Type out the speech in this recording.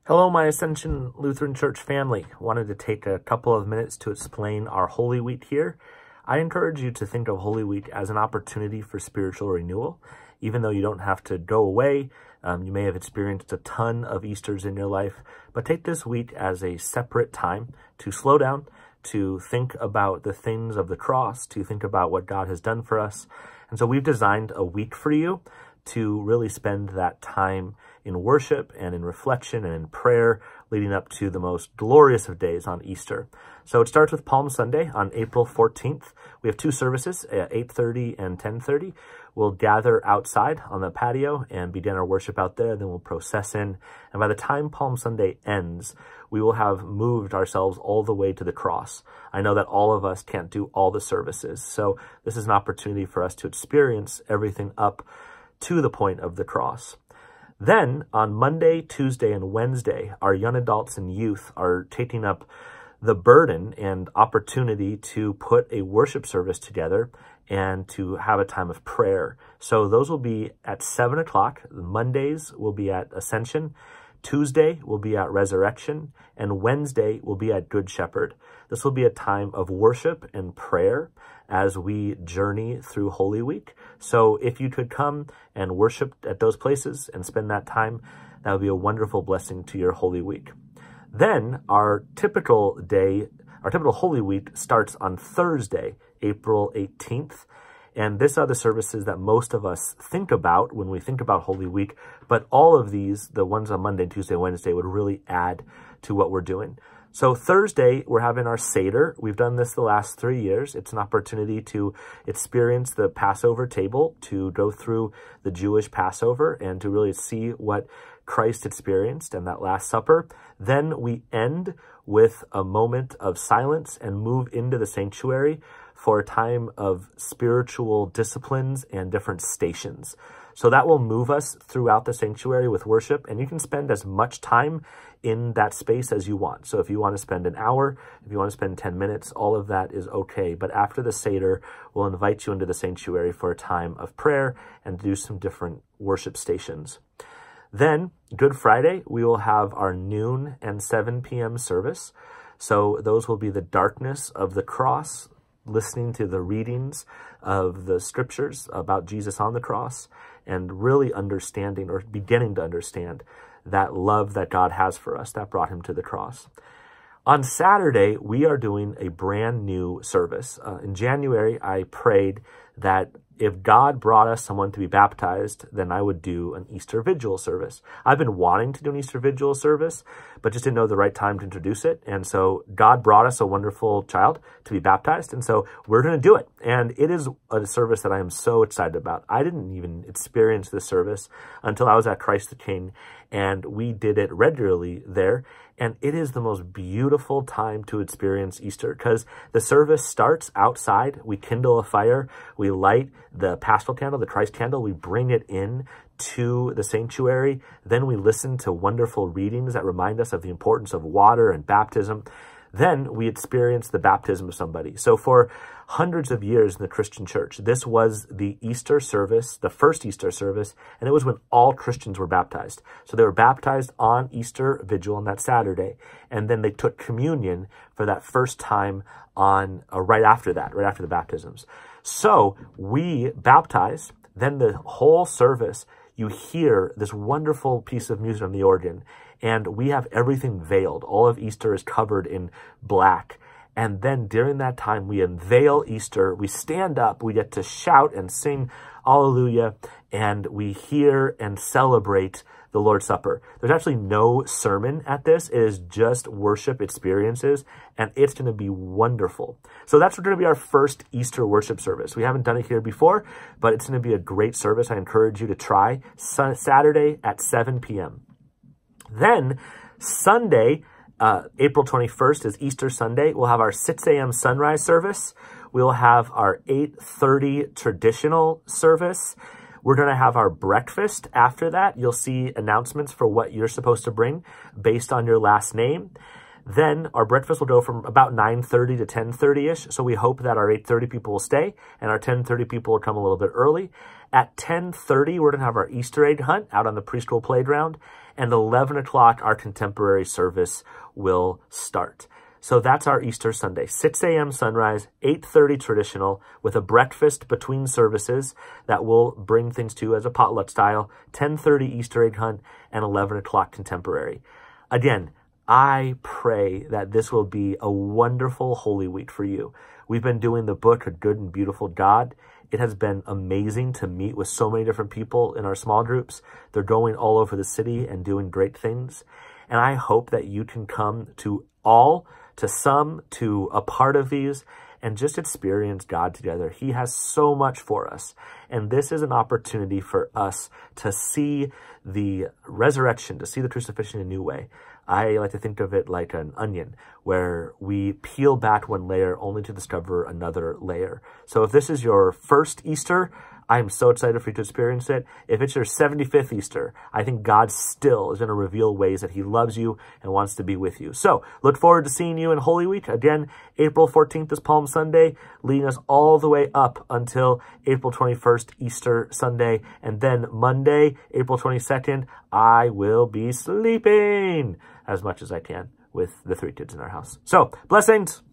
Hello, my Ascension Lutheran Church family. Wanted to take a couple of minutes to explain our Holy Week here. I encourage you to think of Holy Week as an opportunity for spiritual renewal. Even though you don't have to go away, you may have experienced a ton of Easters in your life, but take this week as a separate time to slow down, to think about the things of the cross, to think about what God has done for us. And so we've designed a week for you to really spend that time in worship and in reflection and in prayer leading up to the most glorious of days on Easter. So it starts with Palm Sunday on April 14th. We have two services at 8:30 and 10:30. We'll gather outside on the patio and begin our worship out there. Then we'll process in. And by the time Palm Sunday ends, we will have moved ourselves all the way to the cross. I know that all of us can't do all the services. So this is an opportunity for us to experience everything up to the point of the cross. Then on Monday, Tuesday, and Wednesday, our young adults and youth are taking up the burden and opportunity to put a worship service together and to have a time of prayer. So those will be at 7 o'clock. Mondays will be at Ascension. Tuesday will be at Resurrection, and Wednesday will be at Good Shepherd. This will be a time of worship and prayer as we journey through Holy Week. So if you could come and worship at those places and spend that time, that would be a wonderful blessing to your Holy Week. Then our typical Holy Week starts on Thursday, April 18th. And these are the services that most of us think about when we think about Holy Week. But all of these, the ones on Monday, Tuesday, Wednesday, would really add to what we're doing. So Thursday, we're having our Seder. We've done this the last 3 years. It's an opportunity to experience the Passover table, to go through the Jewish Passover, and to really see what Christ experienced in that Last Supper. Then we end with a moment of silence and move into the sanctuary for a time of spiritual disciplines and different stations. So that will move us throughout the sanctuary with worship, and you can spend as much time in that space as you want. So if you want to spend an hour, if you want to spend 10 minutes, all of that is okay. But after the Seder, we'll invite you into the sanctuary for a time of prayer and do some different worship stations. Then, Good Friday, we will have our noon and 7 p.m. service. So those will be the darkness of the cross, listening to the readings of the scriptures about Jesus on the cross, and really understanding or beginning to understand that love that God has for us that brought him to the cross. On Saturday, we are doing a brand new service. In January, I prayed that if God brought us someone to be baptized, then I would do an Easter Vigil service. I've been wanting to do an Easter Vigil service, but just didn't know the right time to introduce it. And so God brought us a wonderful child to be baptized. And so we're going to do it. And it is a service that I am so excited about. I didn't even experience this service until I was at Christ the King, and we did it regularly there. And it is the most beautiful time to experience Easter because the service starts outside. We kindle a fire. We light the paschal candle, the Christ candle. We bring it in to the sanctuary. Then we listen to wonderful readings that remind us of the importance of water and baptism. Then we experience the baptism of somebody. So for hundreds of years in the Christian church, this was the Easter service, the first Easter service, and it was when all Christians were baptized. So they were baptized on Easter Vigil on that Saturday, and then they took communion for that first time on right after the baptisms. So we baptize, then the whole service, you hear this wonderful piece of music on the organ, and we have everything veiled. All of Easter is covered in black. And then during that time, we unveil Easter. We stand up. We get to shout and sing Alleluia. And we hear and celebrate the Lord's Supper. There's actually no sermon at this. It is just worship experiences. And it's going to be wonderful. So that's going to be our first Easter worship service. We haven't done it here before, but it's going to be a great service. I encourage you to try. Saturday at 7 p.m. Then Sunday, April 21st is Easter Sunday. We'll have our 6 a.m. sunrise service. We'll have our 8:30 traditional service. We're going to have our breakfast after that. You'll see announcements for what you're supposed to bring based on your last name. Then our breakfast will go from about 9:30 to 10:30-ish. So we hope that our 8:30 people will stay and our 10:30 people will come a little bit early. At 10:30, we're going to have our Easter egg hunt out on the preschool playground. And 11 o'clock, our contemporary service will start. So that's our Easter Sunday, 6 a.m. sunrise, 8:30 traditional, with a breakfast between services that we'll bring things to as a potluck style, 10:30 Easter egg hunt, and 11 o'clock contemporary. Again, I pray that this will be a wonderful Holy Week for you. We've been doing the book, A Good and Beautiful God. It has been amazing to meet with so many different people in our small groups. They're going all over the city and doing great things. And I hope that you can come to all, to some, to a part of these, and just experience God together. He has so much for us. And this is an opportunity for us to see the resurrection, to see the crucifixion in a new way. I like to think of it like an onion, where we peel back one layer only to discover another layer. So if this is your first Easter, I'm so excited for you to experience it. If it's your 75th Easter, I think God still is going to reveal ways that he loves you and wants to be with you. So look forward to seeing you in Holy Week. Again, April 14th is Palm Sunday, leading us all the way up until April 21st, Easter Sunday. And then Monday, April 22nd, I will be sleeping as much as I can with the 3 kids in our house. So blessings.